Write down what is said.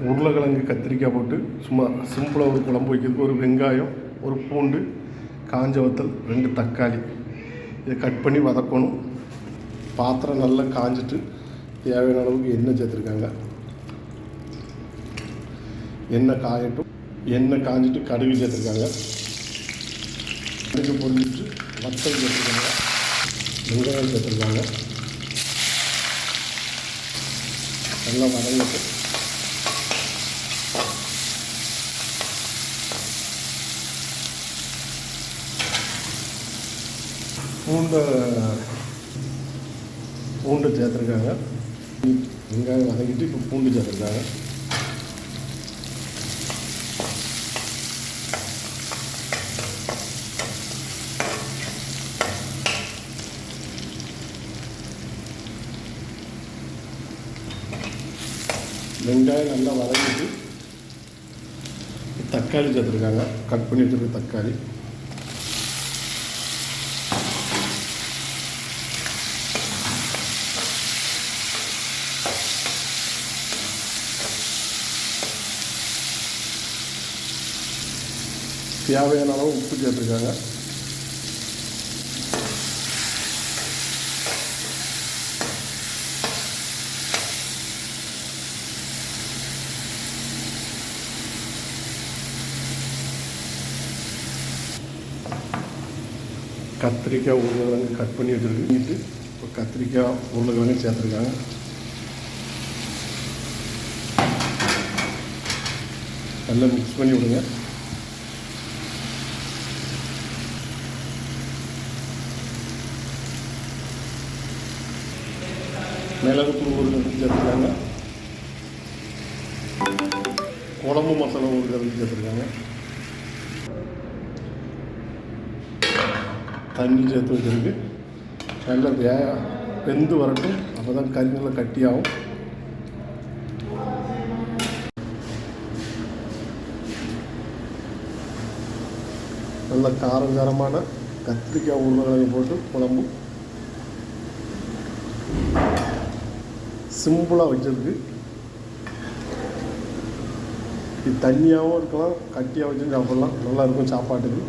உருளைக்கிழங்கு கத்திரிக்காய் போட்டு சும்மா சிம்பிளாக ஒரு குழம்பு வைக்கிறதுக்கு ஒரு வெங்காயம், ஒரு பூண்டு, காஞ்ச வத்தல், 2 தக்காளி இதை கட் பண்ணி வதக்கணும். பாத்திரம் நல்லா காஞ்சிட்டு தேவையான அளவுக்கு எண்ணெய் சேர்த்துருக்காங்க. எண்ணெய் காயட்டும். எண்ணெய் காஞ்சிட்டு கடுகு சேர்த்துருக்காங்க. கடுகு பொரிஞ்சிட்டு வத்தல் சேர்த்துருக்காங்க. வெங்காயம் சேர்த்துருக்காங்க. நல்லா வதங்கிட்டு பூண்டு சேர்த்துருக்காங்க. வெங்காயம் வதங்கிட்டு இப்போ பூண்டு சேர்த்துருக்காங்க. வெங்காயம் நல்லா வதங்கிட்டு தக்காளி சேர்த்துருக்காங்க. கட் பண்ணி வச்சுருக்க தக்காளி. தேவையான அளவு உப்பு சேர்த்துருக்காங்க. கத்திரிக்காய், உருளைக்கிழங்கு கட் பண்ணி வச்சுருக்கு. இப்போ கத்திரிக்காய், உருளைக்கிழங்கு சேர்த்துருக்காங்க. நல்லா மிக்ஸ் பண்ணி விடுங்க. மிளகுத்தூள் ஒரு கருத்து சேர்த்துருக்காங்க. குழம்பு மசாலா ஒரு கருத்து சேர்த்துருக்காங்க. தண்ணி சேர்த்து வச்சுருக்கு. நல்லா வெந்து வரட்டும். அப்போ தான் கறி நல்லா கட்டியாகும். நல்ல காரமான கத்திரிக்காய், உருளைக்கிழங்கு போட்டு குழம்பு சிம்பிளாக வச்சிருக்கு. இது தண்ணியாகவும் இருக்கலாம், கட்டியாக வச்சு சாப்பிட்லாம். நல்லாயிருக்கும் சாப்பாட்டுக்கு.